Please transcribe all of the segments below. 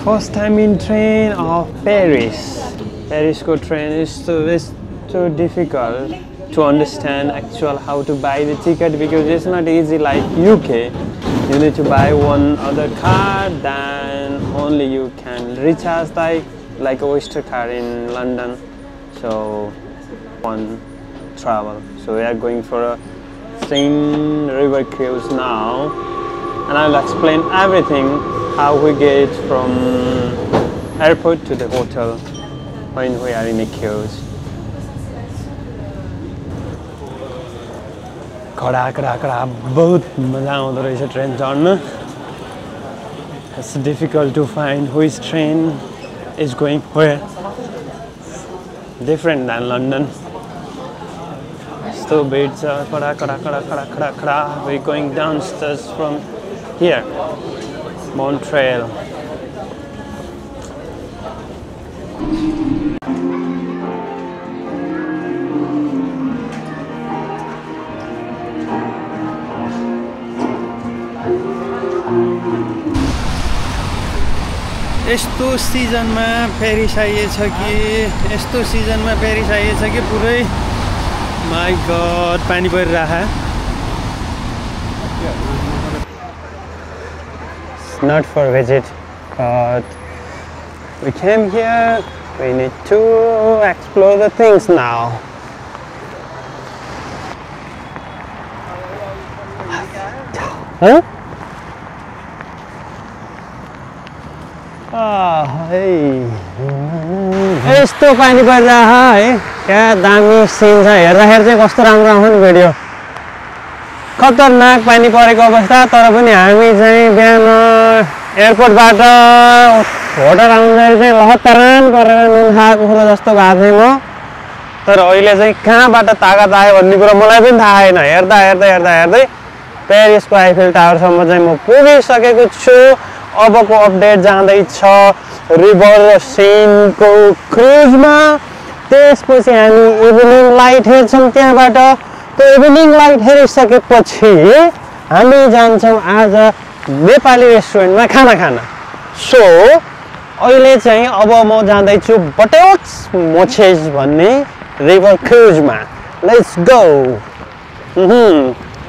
First time in train of Paris. Paris train is too difficult to understand actual how to buy the ticket because it's not easy like UK. You need to buy one other card, then only you can recharge like a Oyster card in London. So one travel. So we are going for a Seine river cruise now, and I'll explain everything how we get from airport to the hotel when we are in a cruise. खड़ा बहुत मजा आउँदो रहेछ train चढ्न. It's difficult to find which train is going where. Different than London. So beats we're going downstairs from here, Montreal. यस्तो सिजनमा Paris आइएछ कि पुरै माय गॉड पानी परिरहेछ. It's not for visit, but we came here. We need to explore the things now. Huh? यस्तो पानी परिरहेछ है. क्या दामी सिन छ. हेर्दाखेरि चाहिँ कस्तो राम्रो आउँछ नि भिडियो. खतरनाक पानी परेको अवस्था. तर पनि हामी चाहिँ बिहान एयरपोर्टबाट होटल आउँदाखेरि चाहिँ लहतरान गरेर नुन खाएको खुला जस्तो भएको थिएँ म. तर अहिले चाहिँ कहाँबाट तागत आयो भन्ने कुरा मलाई पनि थाहा छैन. हेर्दै पेरिसको आइफेल टावरसम्म चाहिँ म पुगिसकेको छु. अबको अपडेट जाँदैछ रिभर सेनको क्रुजमा. त्यसपछि हामी इभिनिङ लाइट हेर्छौँ त्यहाँबाट. त्यो इभिनिङ लाइट हेरिसकेपछि हामी जान्छौँ आज नेपाली रेस्टुरेन्टमा खाना खान. सो अहिले चाहिँ अब म जाँदैछु बटेल्स मोचेज भन्ने रिभर क्रुजमा. Let's go.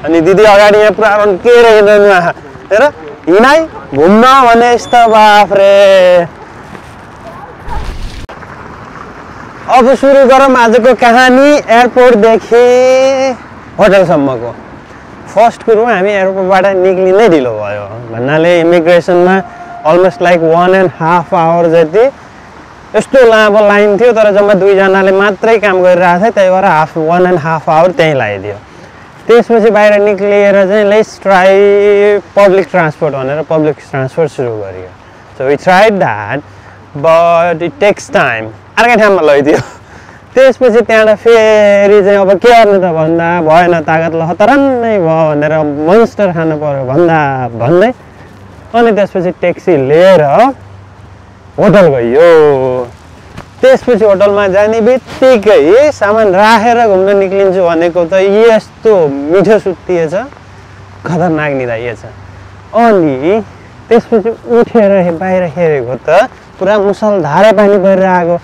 अनि दिदी अगाडि यहाँ पुरा के रहेन हेर हिँडाइ घुम्न भने यस्तो बाफ्रे. अब सुरु गरौँ आजको कहानी एयरपोर्टदेखि होटलसम्मको. फर्स्ट कुरो हामी एयरपोर्टबाट निक्लिनै ढिलो भयो भन्नाले इमिग्रेसनमा अलमोस्ट लाइक 1.5 आवर जति यस्तो लामो लाइन थियो. तर जम्मा 2 जनाले मात्रै काम गरिरहेको थियो. त्यही भएर 1.5 आवर त्यहीँ लगाइदियो. त्यसपछि बाहिर निक्लिएर चाहिँ लेट्स ट्राई पब्लिक ट्रान्सपोर्ट भनेर पब्लिक ट्रान्सपोर्ट सुरु गरियो. So we tried that but it takes time. अर्कै ठाउँमा लैदियो. त्यसपछि त्यहाँबाट फेरि चाहिँ अब के गर्नु त भन्दा भएन. तागत लहतरान नै भयो भनेर मोन्स्टर खानु पर्यो भन्दै अनि त्यसपछि ट्याक्सी लिएर होटल गयो. त्यसपछि होटलमा जाने बित्तिकै सामान राखेर घुम्न निक्लिन्छु भनेको त यस्तो मिठो सुत्तिएछ. खतरनाक निदाइएछ. अनि त्यसपछि उठेर बाहिर हेरेको त पुरा मुसलधारे पानी परिरहेको.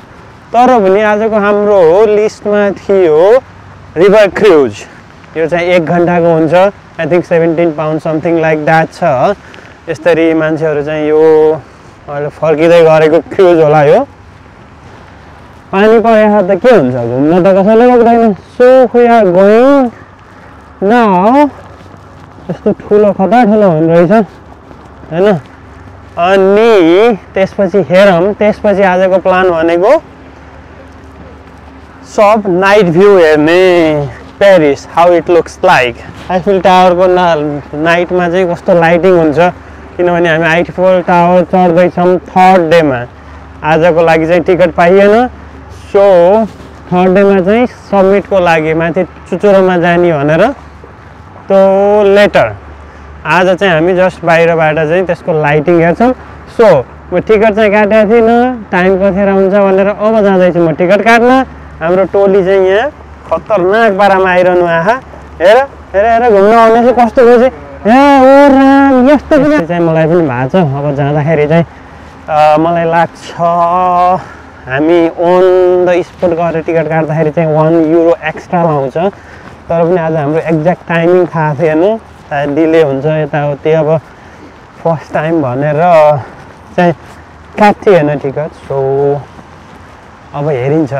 तर पनि आजको हाम्रो लिस्टमा थियो रिभर क्रुज. यो चाहिँ 1 घन्टाको हुन्छ. I think 17 pound something like that छ. यसरी मान्छेहरू चाहिँ यो अहिले फर्किँदै गरेको क्रुज होला. यो पानी परेको त के हुन्छ घुम्न त कसैले रोक्दैन. So we are going now. यस्तो ठुलो ठुलो हुने रहेछ हैन. अनि त्यसपछि हेरौँ. त्यसपछि आजको प्लान भनेको सब नाइट भ्यू हेर्ने. Paris how it looks like. Eiffel टावरको नाइटमा चाहिँ कस्तो लाइटिङ हुन्छ. किनभने हामी आइफेल टावर चढ्दैछौँ 3rd डेमा. आजको लागि चाहिँ टिकट पाइएन. सो 3rd डेमा चाहिँ समिटको लागि माथि चुचुरोमा जाने भनेर त्यो लेटर. आज चाहिँ हामी जस्ट बाहिरबाट चाहिँ त्यसको लाइटिङ हेर्छौँ. सो म टिकट चाहिँ काटेको थिइनँ. टाइम कतिखेर हुन्छ भनेर अब जाँदैछु म टिकट काट्न. हाम्रो टोली चाहिँ यहाँ खतरनाक पारामा आइरहनु आहा. हेर हेर हेर घुम्न आउने चाहिँ कस्तो खोजे. ए ओ राम यस्तो पनि चाहिँ मलाई पनि भएको छ. अब जाँदाखेरि चाहिँ मलाई लाग्छ हामी अन द स्पट गएर टिकट काट्दाखेरि चाहिँ €1 एक्स्ट्रा लाउँछ तर पनि आज हाम्रो एक्ज्याक्ट टाइमिङ थाहा थिएन सायद डिले हुन्छ यताउति अब फर्स्ट टाइम भनेर चाहिँ काटिएन टिकट सो अब हेरिन्छ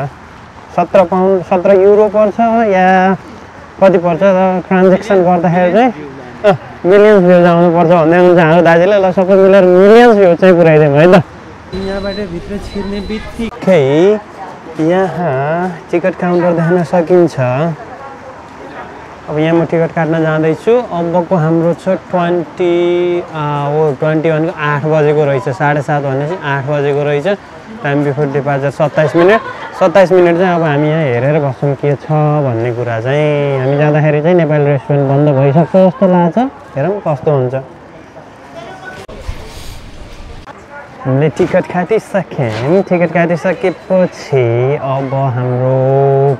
17 युरो पर्छ या कति पर्छ ट्रान्जेक्सन गर्दाखेरि चाहिँ मिलियन्स भ्युज आउनुपर्छ भन्दै हुनुहुन्छ हाम्रो दाजुले ल सबै मिलेर मिलियन्स भ्युज चाहिँ पुऱ्याइदिउँ है त यहाँबाट भित्र छिर्ने बित्तिकै यहाँ टिकट काउन्टर देख्न सकिन्छ अब यहाँ म टिकट काट्न जाँदैछु अबको हाम्रो छ 21 को 8 बजेको रहेछ 7:30 भनेपछि 8 बजेको रहेछ टाइम बिफोर डिपार्चर 27 मिनट चाहिँ अब हामी यहाँ हेरेर बस्छौँ के छ भन्ने कुरा चाहिँ हामी जाँदाखेरि चाहिँ नेपाली रेस्टुरेन्ट बन्द भइसक्छ जस्तो लाग्छ हेरौँ कस्तो हुन्छ हामीले टिकट काटिसकेपछि अब हाम्रो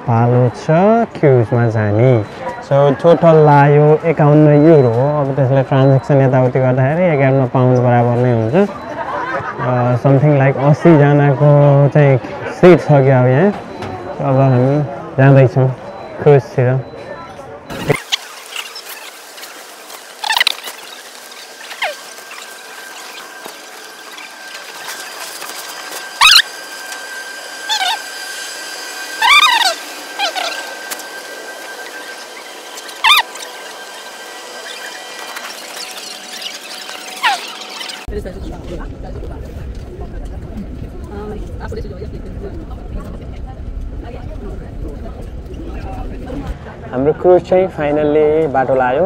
पालो छ क्रुजमा जाने सो टोटल लाग्यो €51 अब त्यसलाई ट्रान्जेक्सन यताउति गर्दाखेरि 51 पाउन्ड बराबर नै हुन्छ समथिङ लाइक 80 जनाको चाहिँ सिट छ क्या अब यहाँ अब हामी जाँदैछौँ क्रुजतिर हाम्रो क्रुज चाहिँ फाइनल्ली बाटो लाग्यो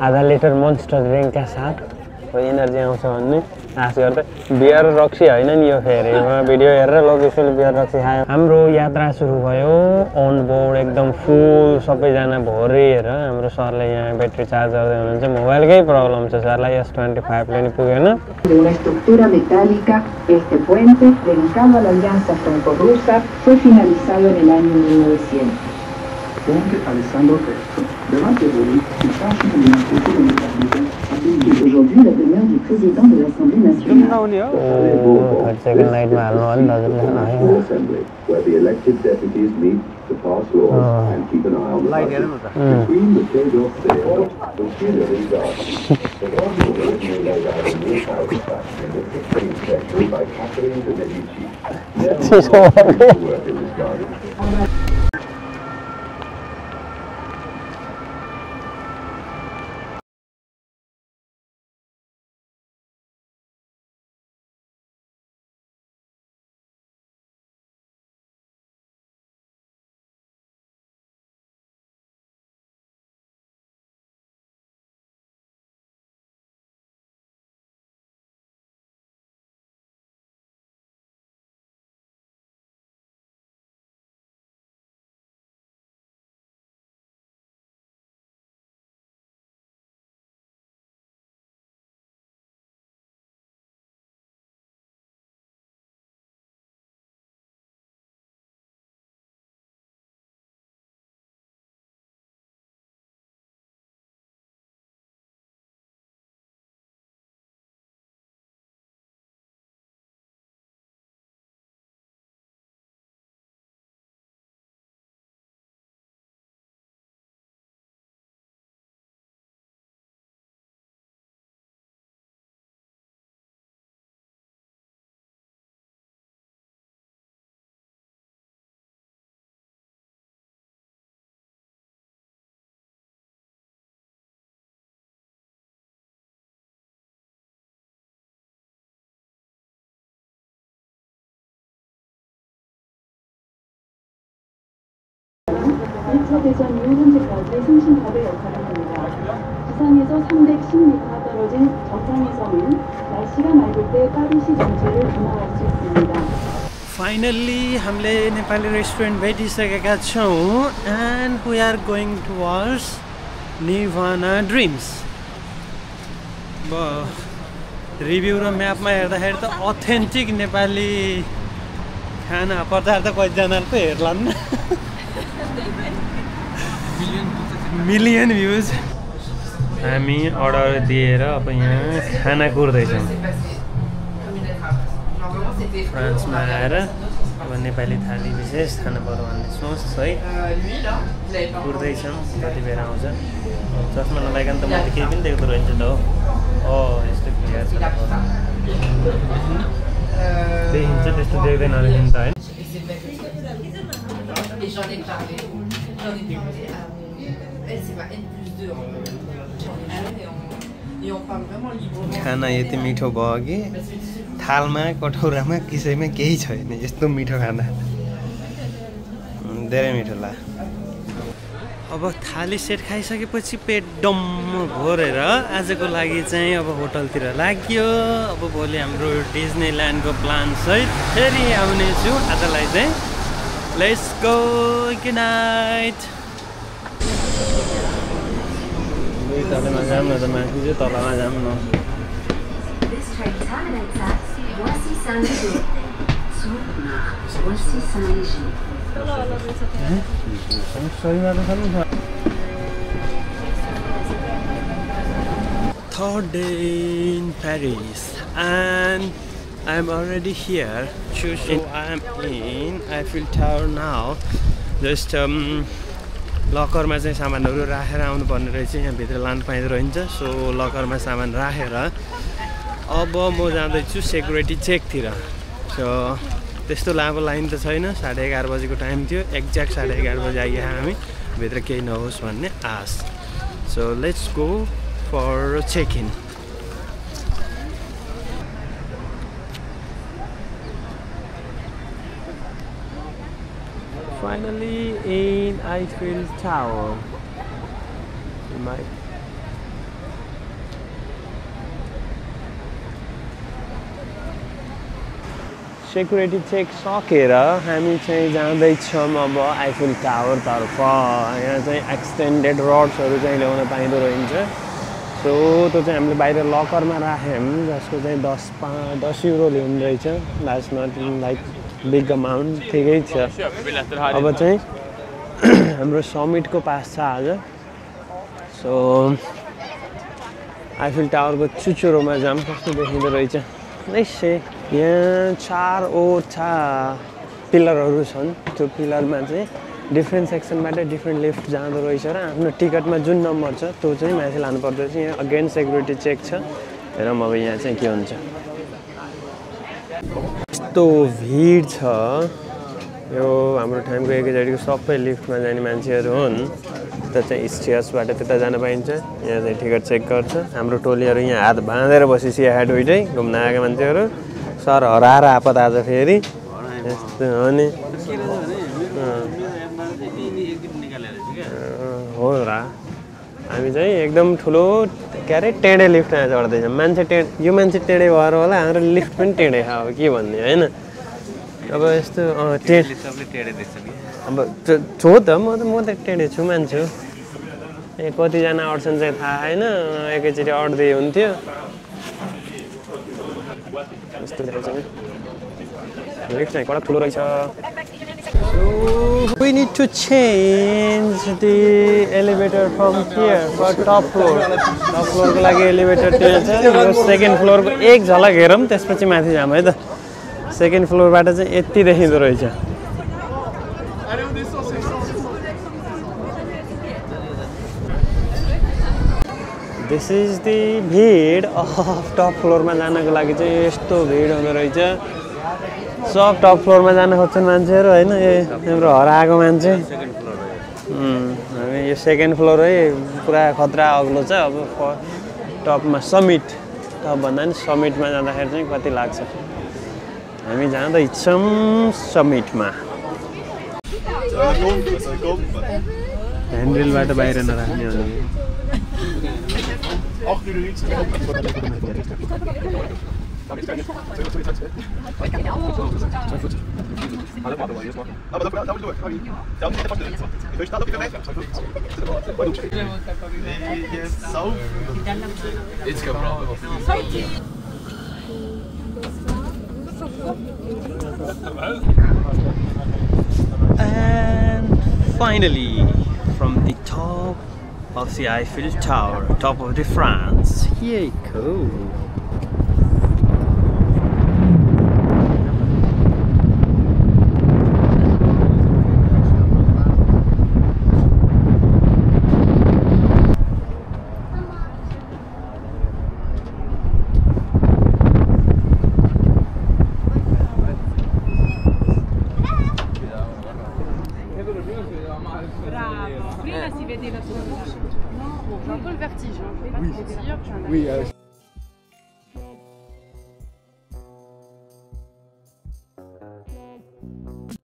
आधा लिटर मोन्स्टर ड्रिङ्कका साथ एनर्जी आउँछ भन्ने आश गर्दै बियर रक्सी होइन नि यो फेरि भिडियो हेरेर लोकेसनले बियर रक्सी खायो हाम्रो यात्रा सुरु भयो अन बोर्ड एकदम फुल सबैजना भरिएर हाम्रो सरले यहाँ ब्याट्री चार्ज गर्दै हुनुहुन्छ मोबाइलकै प्रब्लम छ सरलाई S25 ले नि पुगेन una estructura metálica, este puente, dedicado a la Alianza Franco-Rusa, fue finalizado en el año 1900. Ponte Alessandro III, davanti a voi il fascino di una struttura metallica C'est aujourd'hui la demeure du président de l'Assemblée nationale. second night मा हाल्नु अनि दाजुले assembly, where the elected deputies meet to pass laws and keep an eye on the budget. Between the trade-off there, the scenery garden. The garden was originally laid out in this house back in the 15th century by Catherine de Medici. Now, work in this garden. 대전이 현재까지 승신탑의 역할을 합니다. 지상에서 310m 떨어진 정상에서는 날씨가 맑을 때 빠르시 정체를 조망할 수 있습니다. Finally हामीले Nepali restaurant भेटिसकेका छौँ and we are going towards Nirvana Dreams अब review र म्यापमा हेर्दाखेरि त authentic Nepali खाना पदार्थ कतिजनाले पो हेर्लान् मिलियन भ्युज हामी अर्डर दिएर अब यहाँ खाना कुर्दैछौँ फ्रान्समा आएर अब नेपाली थाली विशेष खानु पर्यो भन्ने सोच है कुर्दैछौँ कति बेर आउँछ चस्मा नलाइकन त मैले केही पनि देख्दो रहेछ त हो यस्तो क्लियर छ देखिन्छ त्यस्तो देख्दैन रहेछ नि त होइन खाना यति मिठो भयो कि थालमा कटौरामा किसैमा केही छैन यस्तो मिठो खाना धेरै मिठो लाग्यो अब थाली सेट खाइसकेपछि पेट डम्म भरेर आजको लागि चाहिँ अब होटलतिर लाग्यो अब भोलि हाम्रो डिज्नील्यान्डको प्लान सहित फेरि आउनेछु आजलाई चाहिँ लेट्स गो गुड नाइट तलमा जाऊँ न त माथि चाहिँ तलमा जाऊँ न Third day in Paris and I'm already here. So I'm in Eiffel Tower now. Just लकरमा चाहिँ सामानहरू राखेर आउनुपर्ने रहेछ यहाँ भित्र लानु पाइँदो रहेछ सो लकरमा सामान राखेर अब म जाँदैछु सेक्युरिटी चेकतिर सो त्यस्तो लामो लाइन त छैन 11:30 बजेको टाइम थियो एक्ज्याक्ट 11:30 बजे आइयो हामी भित्र केही नहोस् भन्ने आश so let's go for check in Finally in Eiffel Tower. Security check सकेर हामी चाहिँ जाँदैछौँ अब आइफिल टावरतर्फ यहाँ चाहिँ एक्सटेन्डेड रड्सहरू चाहिँ ल्याउन पाइँदो रहेछ सो त्यो चाहिँ हामीले बाहिर लकरमा राख्यौँ जसको चाहिँ 10 युरो ल्याउनु रहेछ that's not like big amount ठिकै छ अब चाहिँ हाम्रो समिटको पास छ आज सो आइफिल टावरको चुचुरोमा जाम कस्तो देखिँदो रहेछ निश्चय यहाँ 4वटा पिलरहरू छन् त्यो पिलरमा चाहिँ डिफ्रेन्ट सेक्सनबाट डिफ्रेन्ट लिफ्ट जाँदो रहेछ र आफ्नो टिकटमा जुन नम्बर छ त्यो चाहिँ माथि लानुपर्दो रहेछ यहाँ अगेन सेक्युरिटी चेक छ हेरौँ अब यहाँ चाहिँ के हुन्छ यस्तो भिड छ यो हाम्रो टाइमको एकैचोटिको सबै लिफ्टमा जाने मान्छेहरू हुन् त्यता चाहिँ स्टेयर्सबाट त्यता जान पाइन्छ यहाँ चाहिँ टिकट चेक गर्छ हाम्रो टोलीहरू यहाँ हात बाँधेर बसेपछि यहाँ दुइटै घुम्न आएका मान्छेहरू सर हराएर आपत आज फेरि यस्तो हो नि हो र हामी चाहिँ एकदम ठुलो के अरे टेढे लिफ्टमा चढ्दैछौँ यो मान्छे टेढे भएर होला हाम्रो लिफ्ट पनि टेढे अब के भन्ने होइन अब यस्तो अब छो त म त टेढे छु मान्छु ए कतिजना अड्छन् चाहिँ थाहा छैन एकैचोटि अड्दै हुन्थ्यो यस्तो लिफ्ट चाहिँ कडा ठुलो रहेछ So we need to change the elevator from here for top floor. Top floor को लागि elevator त्यहाँ छ यो सेकेन्ड फ्लोरको एक झलक हेरौँ त्यसपछि माथि जाम है त सेकेन्ड फ्लोरबाट चाहिँ यति देखिँदो रहेछ दिस इज द भिड अफ टप फ्लोरमा जानको लागि चाहिँ यस्तो भिड हुँदो रहेछ सब टप फ्लोरमा जान खोज्छन् मान्छेहरू होइन हाम्रो हराएको मान्छे हामी यो सेकेन्ड फ्लोर है पुरा खतरा अग्लो छ अब टपमा समिट टप भन्दा नि समिटमा जाँदाखेरि चाहिँ कति लाग्छ हामी जाँदैछौँ समिटमा ह्यान्डलबाट बाहिर नराख्ने हो And finally, from the top of the Eiffel Tower, top of the France. Yay, cool. Bravo, prima si vedeva solo, no? J'ai un peu le vertige, hein. Je vais pas te dire.